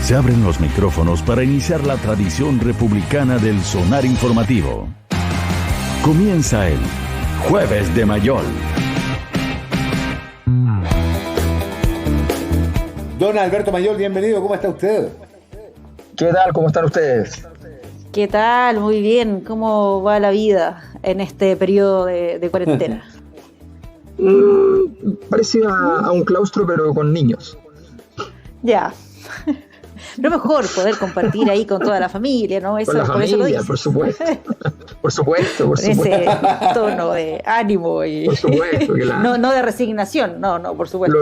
Se abren los micrófonos para iniciar la tradición republicana del sonar informativo. Comienza el Jueves de Mayol. Don Alberto Mayol, bienvenido. ¿Cómo está usted? ¿Qué tal? ¿Cómo están ustedes? ¿Qué tal? Muy bien. ¿Cómo va la vida en este periodo de cuarentena? Parecía a un claustro, pero con niños. Ya. Lo mejor poder compartir ahí con toda la familia, ¿no? Eso, con la familia, eso lo dices. por supuesto. Por supuesto. Ese tono de ánimo y por supuesto que no de resignación, no, por supuesto.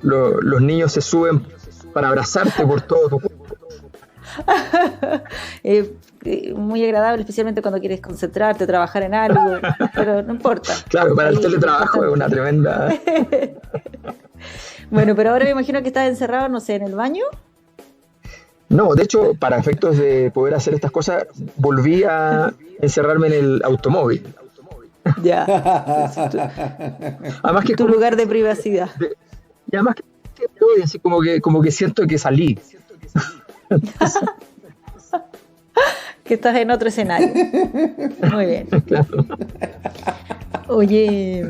Los niños se suben para abrazarte por todo tu cuerpo. Muy agradable, especialmente cuando quieres concentrarte, trabajar en algo, pero no importa. Claro, para el teletrabajo es una tremenda... Bueno, pero ahora me imagino que estás encerrado, no sé, en el baño. No, de hecho, para efectos de poder hacer estas cosas, volví a encerrarme en el automóvil. Ya. Además que tu lugar de privacidad. Y además que así como que siento que salí. Que estás en otro escenario. Muy bien. Claro. Oye,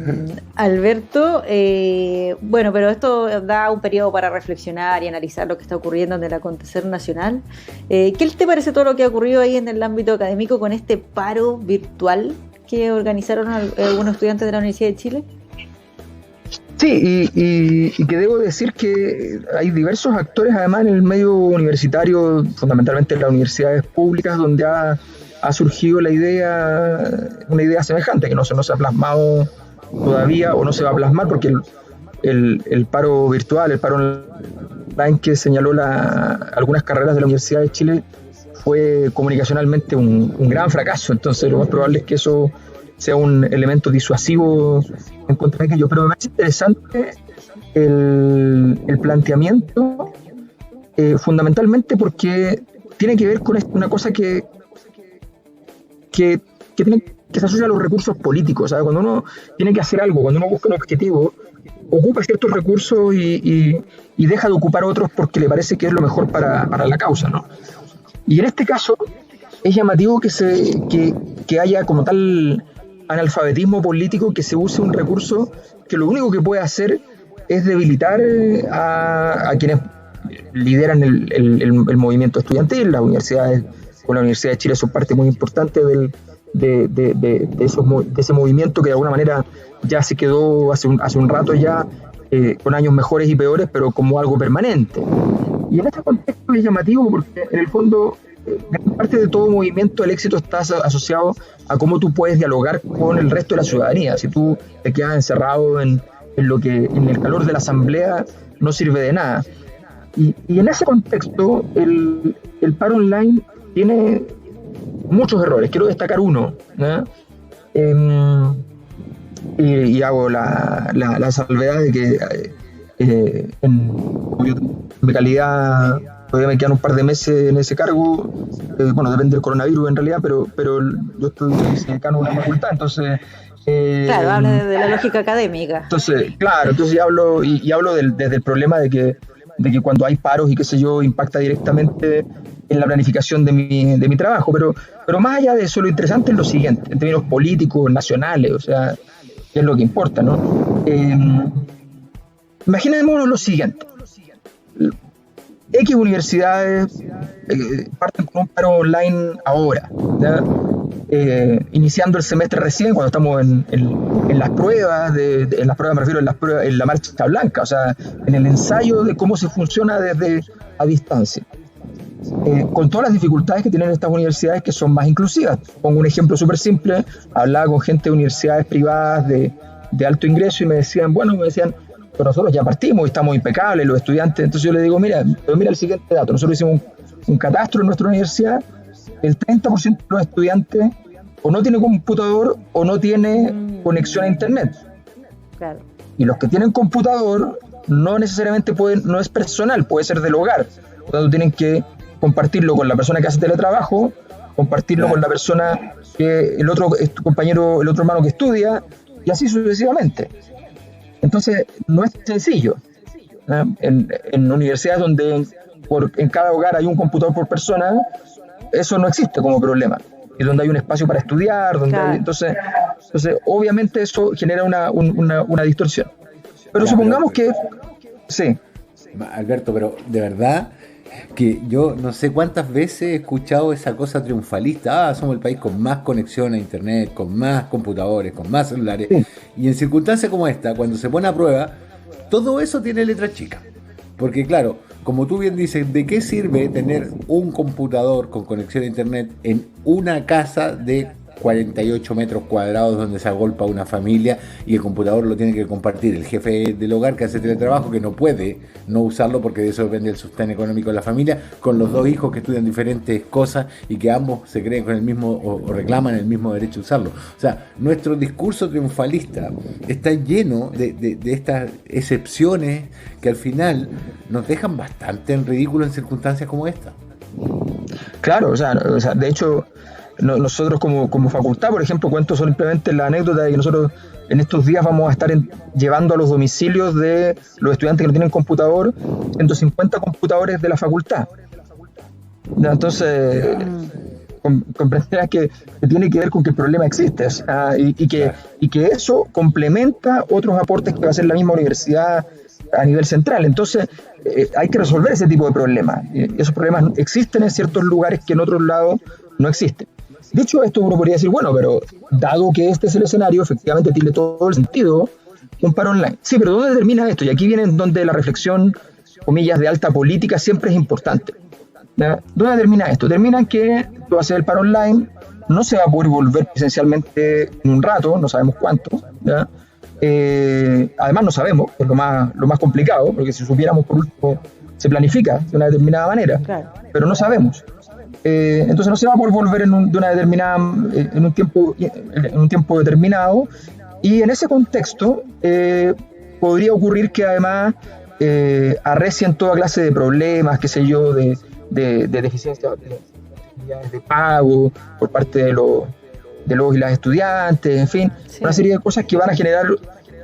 Alberto, bueno, pero esto da un periodo para reflexionar y analizar lo que está ocurriendo en el acontecer nacional. ¿Qué te parece todo lo que ha ocurrido ahí en el ámbito académico con este paro virtual que organizaron algunos estudiantes de la Universidad de Chile? Sí, y que debo decir que hay diversos actores además en el medio universitario, fundamentalmente en las universidades públicas, donde ha surgido una idea semejante, que no se ha plasmado todavía o no se va a plasmar, porque el paro virtual, el paro online que señaló algunas carreras de la Universidad de Chile fue comunicacionalmente un gran fracaso. Entonces lo más probable es que eso sea un elemento disuasivo en contra de aquello. Pero me parece interesante el planteamiento, fundamentalmente porque tiene que ver con una cosa que se asocia a los recursos políticos, ¿sabes? Cuando uno tiene que hacer algo, cuando uno busca un objetivo, ocupa ciertos recursos y deja de ocupar otros porque le parece que es lo mejor para la causa, ¿no? Y en este caso es llamativo que haya como tal analfabetismo político, que se use un recurso que lo único que puede hacer es debilitar a quienes lideran el movimiento estudiantil. Las universidades, con la Universidad de Chile, son parte muy importante de ese movimiento que de alguna manera ya se quedó hace un rato ya, con años mejores y peores, pero como algo permanente. Y en este contexto es llamativo porque en el fondo gran parte de todo movimiento, el éxito está asociado a cómo tú puedes dialogar con el resto de la ciudadanía. Si tú te quedas encerrado en el calor de la asamblea, no sirve de nada. Y en ese contexto el paro online tiene muchos errores. Quiero destacar uno, ¿no? Y hago la salvedad de que en mi calidad todavía me quedan un par de meses en ese cargo. Bueno, depende del coronavirus en realidad, pero yo estoy decano de una facultad, entonces... claro, habla de la lógica académica. Entonces, claro, entonces hablo desde el problema de que cuando hay paros y qué sé yo, impacta directamente en la planificación de mi trabajo, pero más allá de eso, lo interesante es lo siguiente, en términos políticos, nacionales, o sea, qué es lo que importa, ¿no? Imaginémonos lo siguiente. X universidades parten con un paro online ahora, ¿ya? Iniciando el semestre recién, cuando estamos en las pruebas, en las pruebas me refiero en la marcha blanca, o sea, en el ensayo de cómo se funciona desde a distancia. Con todas las dificultades que tienen estas universidades que son más inclusivas. Pongo un ejemplo súper simple. Hablaba con gente de universidades privadas de alto ingreso y me decían, pero nosotros ya partimos y estamos impecables, los estudiantes. Entonces yo le digo, mira el siguiente dato. Nosotros hicimos un catastro en nuestra universidad. El 30% de los estudiantes o no tiene computador o no tiene conexión a internet. Claro. Y los que tienen computador no necesariamente no es personal, puede ser del hogar. Por lo tanto, tienen que compartirlo con la persona que hace teletrabajo, compartirlo con la persona que el otro compañero, el otro hermano que estudia, y así sucesivamente. Entonces, no es sencillo. En universidades donde en cada hogar hay un computador por persona, eso no existe como problema. Y donde hay un espacio para estudiar, claro. Entonces, obviamente eso genera una distorsión. Pero supongamos que... Sí. Alberto, pero de verdad que yo no sé cuántas veces he escuchado esa cosa triunfalista, somos el país con más conexión a internet, con más computadores, con más celulares, Sí. Y en circunstancias como esta, cuando se pone a prueba, todo eso tiene letra chica, porque claro, como tú bien dices, ¿de qué sirve tener un computador con conexión a internet en una casa de 48 metros cuadrados donde se agolpa una familia y el computador lo tiene que compartir el jefe del hogar que hace teletrabajo, que no puede no usarlo porque de eso depende el sostén económico de la familia, con los dos hijos que estudian diferentes cosas y que ambos se creen con el mismo o reclaman el mismo derecho a usarlo? O sea, nuestro discurso triunfalista está lleno de estas excepciones que al final nos dejan bastante en ridículo en circunstancias como esta. Claro, o sea, de hecho, nosotros como facultad, por ejemplo, cuento simplemente la anécdota de que nosotros en estos días vamos a estar llevando a los domicilios de los estudiantes que no tienen computador 150 computadores de la facultad. ¿Ya? Entonces, comprenderás que tiene que ver con que el problema existe, o sea, y que eso complementa otros aportes que va a hacer la misma universidad a nivel central. Entonces, hay que resolver ese tipo de problemas. Esos problemas existen en ciertos lugares que en otros lados no existen. Dicho esto, uno podría decir, bueno, pero dado que este es el escenario, efectivamente tiene todo el sentido un paro online. Sí, pero ¿dónde termina esto? Y aquí viene donde la reflexión, comillas, de alta política siempre es importante. ¿Ya? ¿Dónde termina esto? Termina en que tú haces el paro online, no se va a poder volver presencialmente en un rato, no sabemos cuánto, ¿ya? Además no sabemos, que es lo más complicado, porque si supiéramos, por último, se planifica de una determinada manera, Claro. pero no sabemos. Entonces no se va a poder volver en un tiempo determinado, y en ese contexto podría ocurrir que además arrecien toda clase de problemas, qué sé yo, de deficiencia de pago por parte de los y las estudiantes, en fin, Sí. una serie de cosas que van a generar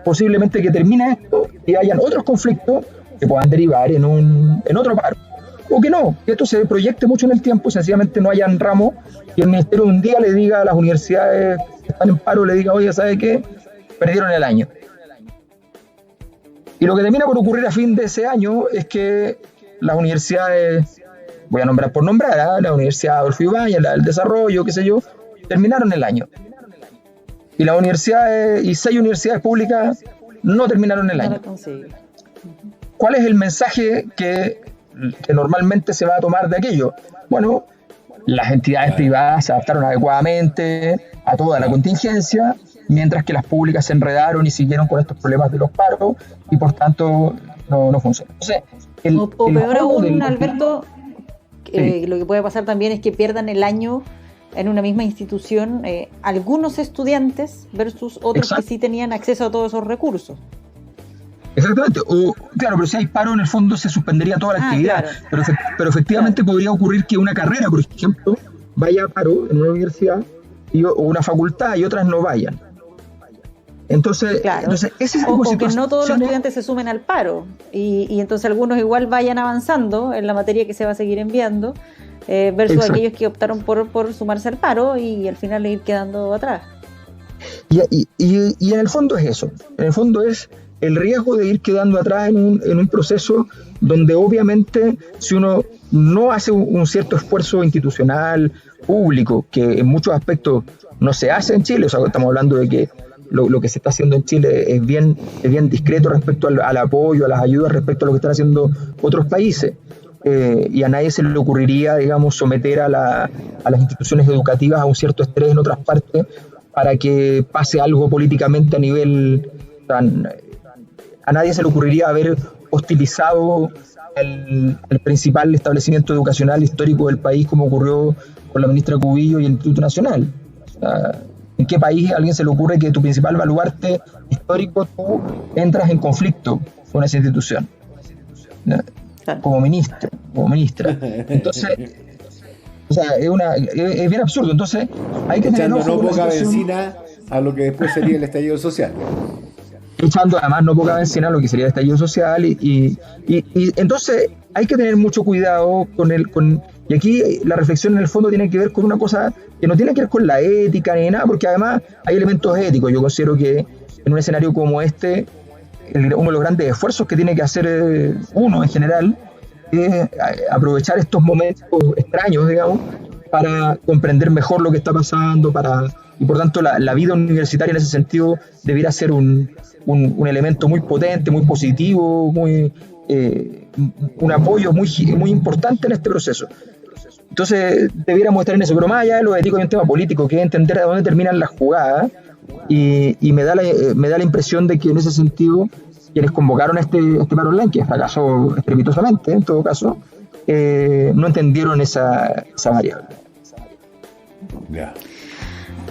posiblemente que termine esto y hayan otros conflictos que puedan derivar en otro paro. O que no, que esto se proyecte mucho en el tiempo, sencillamente no hayan ramos y el ministerio un día le diga a las universidades que están en paro, le diga, oye, ¿sabe qué? Perdieron el año. Y lo que termina por ocurrir a fin de ese año es que las universidades, voy a nombrar por nombrar, la Universidad Adolfo Ibáñez, la del Desarrollo, qué sé yo, terminaron el año. Y las universidades, y 6 universidades públicas no terminaron el No año. lo consigue. ¿Cuál es el mensaje que normalmente se va a tomar de aquello? Bueno, las entidades privadas se adaptaron adecuadamente a toda la contingencia, mientras que las públicas se enredaron y siguieron con estos problemas de los paros y por tanto no funciona. Entonces, O peor aún, del... Alberto, Sí. lo que puede pasar también es que pierdan el año en una misma institución algunos estudiantes versus otros Exacto. que sí tenían acceso a todos esos recursos. Exactamente, claro, pero si hay paro en el fondo se suspendería toda la actividad, Claro. pero efectivamente podría ocurrir que una carrera, por ejemplo, vaya a paro en una universidad o una facultad y otras no vayan. Entonces, Claro. ese tipo O de que no todos los situaciones- estudiantes se sumen al paro y entonces algunos igual vayan avanzando en la materia que se va a seguir enviando versus Exacto. aquellos que optaron por sumarse al paro y al final ir quedando atrás. Y en el fondo es eso, en el fondo es el riesgo de ir quedando atrás en un proceso donde obviamente si uno no hace un cierto esfuerzo institucional, público, que en muchos aspectos no se hace en Chile, o sea, estamos hablando de que lo que se está haciendo en Chile es bien discreto respecto al apoyo, a las ayudas, respecto a lo que están haciendo otros países. Y a nadie se le ocurriría, digamos, someter a las instituciones educativas a un cierto estrés en otras partes para que pase algo políticamente a nivel... A nadie se le ocurriría haber hostilizado el principal establecimiento educacional histórico del país, como ocurrió con la ministra Cubillo y el Instituto Nacional. O sea, ¿en qué país a alguien se le ocurre que tu principal baluarte histórico tú entras en conflicto con esa institución? Claro. Como ministra. Entonces, o sea, es bien absurdo. Entonces, hay que tener Echando ojo no con la poca situación. benzina a lo que después sería el estallido social. echando además no poca benzina lo que sería el estallido social y entonces hay que tener mucho cuidado y aquí la reflexión en el fondo tiene que ver con una cosa que no tiene que ver con la ética ni nada, porque además hay elementos éticos. Yo considero que en un escenario como este, uno de los grandes esfuerzos que tiene que hacer uno en general es aprovechar estos momentos extraños, digamos, para comprender mejor lo que está pasando, y por tanto la vida universitaria en ese sentido debiera ser un elemento muy potente, muy positivo, un apoyo muy importante en este proceso. Entonces debiéramos estar en eso, pero más allá de lo ético hay un tema político que es entender a dónde terminan las jugadas y me da la impresión de que en ese sentido quienes convocaron este paro online, que fracasó estrepitosamente en todo caso, no entendieron esa variable.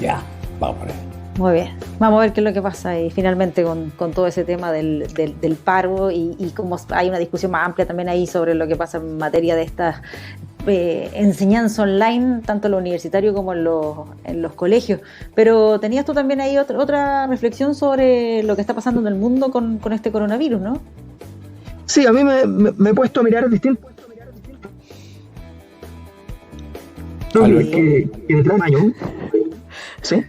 Ya, vamos por ahí. Muy bien, vamos a ver qué es lo que pasa ahí finalmente con todo ese tema del paro y cómo hay una discusión más amplia también ahí sobre lo que pasa en materia de estas enseñanza online, tanto en lo universitario como en los colegios. Pero tenías tú también ahí otra reflexión sobre lo que está pasando en el mundo con este coronavirus, ¿no? Sí, a mí me he puesto a mirar distintos. Que detrás de año. ¿Sí?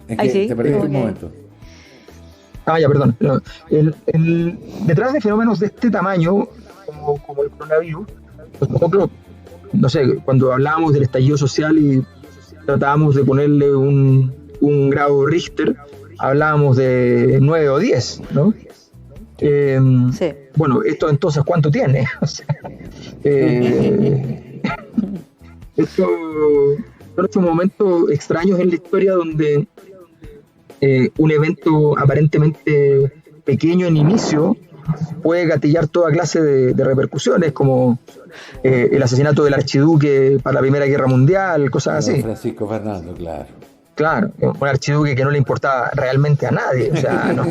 Es que sí, te perdiste okay. Un momento. Ya, perdón. Detrás de fenómenos de este tamaño, como el coronavirus, por ejemplo, no sé, cuando hablábamos del estallido social y tratábamos de ponerle un grado Richter, hablábamos de 9 o 10, ¿no? Sí. Bueno, esto entonces, ¿cuánto tiene? O sea, esto son estos momentos extraños en la historia donde un evento aparentemente pequeño en inicio puede gatillar toda clase de repercusiones, como el asesinato del archiduque para la Primera Guerra Mundial, cosas así. Francisco Fernando, claro. Claro, un archiduque que no le importaba realmente a nadie, o sea, no.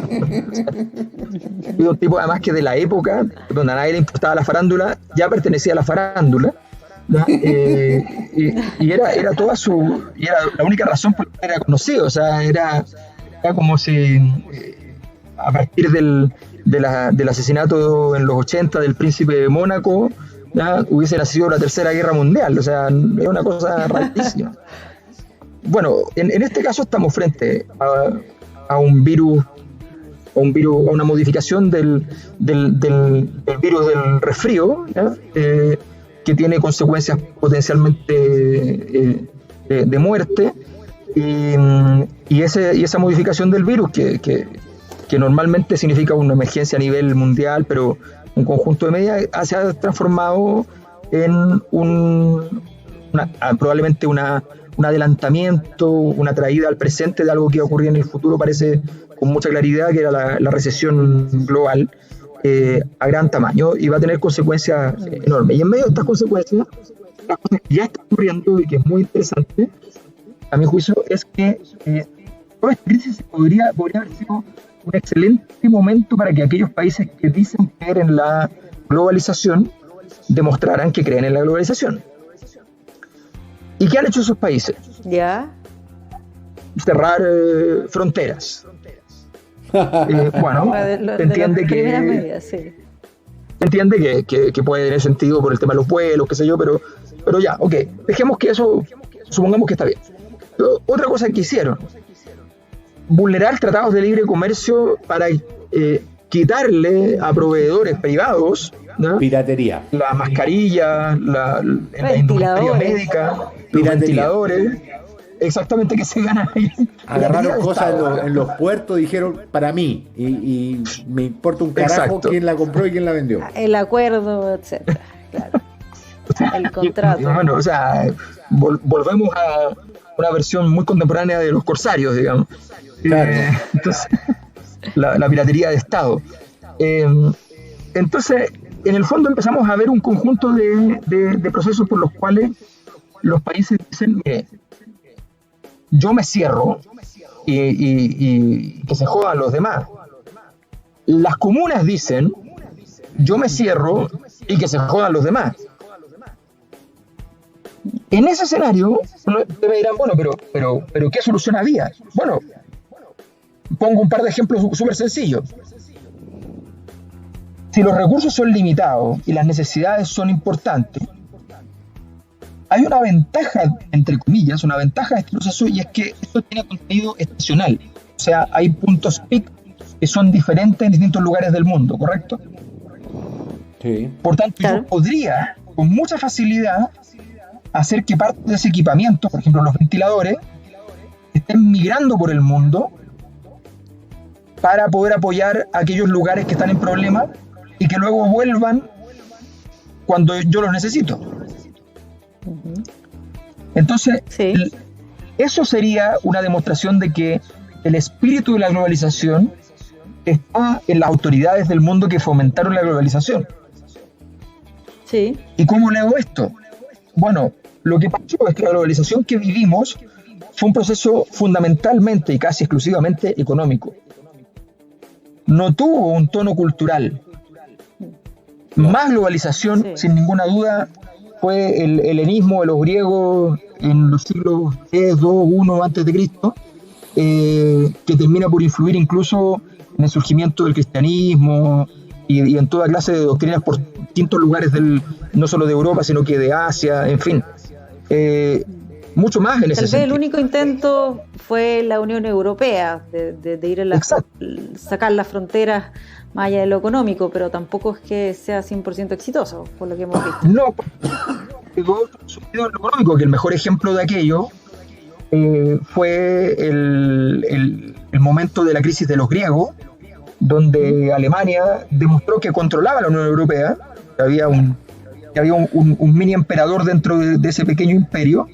Un tipo además que de la época donde a nadie le importaba la farándula, ya pertenecía a la farándula, ¿no? Y era toda y era la única razón por la que era conocido, o sea, era como si a partir del asesinato en los 80 del príncipe de Mónaco, ¿ya? Hubiese nacido la Tercera Guerra Mundial, o sea, es una cosa rarísima. Bueno, en este caso estamos frente a un virus, a una modificación del virus del resfrío, ¿ya? Que tiene consecuencias potencialmente de muerte, y esa modificación del virus que normalmente significa una emergencia a nivel mundial, pero un conjunto de medidas se ha transformado en probablemente un adelantamiento, una traída al presente de algo que va a ocurrir en el futuro, parece con mucha claridad, que era la recesión global a gran tamaño, y va a tener consecuencias enormes. Y en medio de estas consecuencias, las cosas que ya están ocurriendo y que es muy interesante, a mi juicio, es que toda esta crisis podría haber sido un excelente momento para que aquellos países que dicen creer en la globalización demostraran que creen en la globalización. ¿Y qué han hecho esos países? ¿Ya? Cerrar fronteras. Bueno, se entiende que medidas, sí. Se entiende que puede tener sentido por el tema de los vuelos, qué sé yo, pero ya, ok, dejemos que eso, supongamos que está bien. Pero otra cosa que hicieron, vulnerar tratados de libre comercio para quitarle a proveedores privados, ¿no? Piratería. Las mascarillas, la indumentaria médica, los ventiladores. Exactamente, que se ganan ahí. Agarraron cosas en los puertos, dijeron para mí, y me importa un carajo. Exacto. Quién la compró y quién la vendió. El acuerdo, etcétera. Claro. El contrato. Bueno, o sea, volvemos a una versión muy contemporánea de los corsarios, digamos. Claro. Entonces, la piratería de Estado. Entonces, en el fondo empezamos a ver un conjunto de procesos por los cuales los países dicen, mire, yo me cierro y que se jodan los demás. Las comunas dicen, yo me cierro y que se jodan los demás. En ese escenario, me dirán, bueno, pero ¿qué solución había? Bueno, pongo un par de ejemplos súper sencillos. Si los recursos son limitados y las necesidades son importantes, hay una ventaja, entre comillas, una ventaja de este proceso, y es que esto tiene contenido estacional. O sea, hay puntos peak que son diferentes en distintos lugares del mundo, ¿correcto? Sí. Por tanto, claro, yo podría, con mucha facilidad, hacer que parte de ese equipamiento, por ejemplo los ventiladores, estén migrando por el mundo para poder apoyar a aquellos lugares que están en problemas y que luego vuelvan cuando yo los necesito. Entonces, sí, eso sería una demostración de que el espíritu de la globalización está en las autoridades del mundo que fomentaron la globalización. sí, ¿Y cómo leo esto? Bueno, lo que pasó es que la globalización que vivimos fue un proceso fundamentalmente y casi exclusivamente económico. No tuvo un tono cultural. Más globalización, sí, sin ninguna duda, fue el helenismo de los griegos en los siglos 3, 2, 1 antes de Cristo, que termina por influir incluso en el surgimiento del cristianismo y en toda clase de doctrinas por distintos lugares no solo de Europa, sino que de Asia, en fin. Mucho más en ese tal vez sentido. el único intento fue la Unión Europea de ir a sacar las fronteras más allá de lo económico, pero tampoco es que sea 100% exitoso, por lo que hemos visto. No, quedó sucedido en lo económico, que el mejor ejemplo de aquello fue el momento de la crisis de los griegos, donde Alemania demostró que controlaba la Unión Europea, que había un mini emperador dentro de ese pequeño imperio,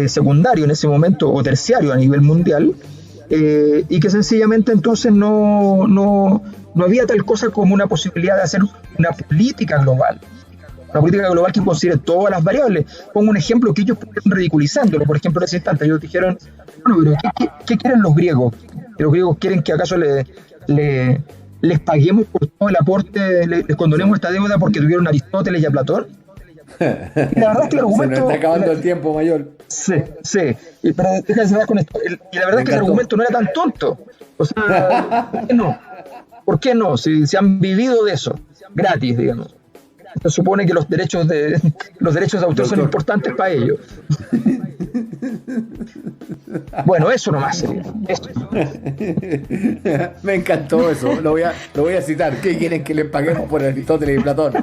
secundario en ese momento, o terciario a nivel mundial, y que sencillamente entonces no había tal cosa como una posibilidad de hacer una política global que considere todas las variables. Pongo un ejemplo que ellos están ridiculizándolo. Por ejemplo, en ese instante ellos dijeron, bueno, pero ¿qué quieren los griegos? ¿Los griegos quieren que acaso les paguemos por todo el aporte, les condonemos esta deuda porque tuvieron a Aristóteles y a Platón? Y la verdad es que el argumento... Se nos está acabando el tiempo, Mayor. Sí, pero déjame cerrar con esto. Y la verdad es que ese argumento no era tan tonto. O sea, ¿por qué no? ¿Por qué no? Si se han vivido de eso, gratis, digamos. Se supone que los derechos de autor son importantes para ellos. Bueno, eso nomás sería. Esto. Me encantó eso. Lo voy a citar. ¿Qué quieren que les paguemos por Aristóteles y Platón?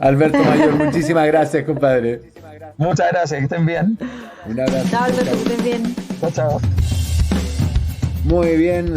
Alberto Mayor, muchísimas gracias, compadre. Muchas gracias, que estén bien. Un abrazo. Chao, Alberto, que estén bien. Chao. Muy bien.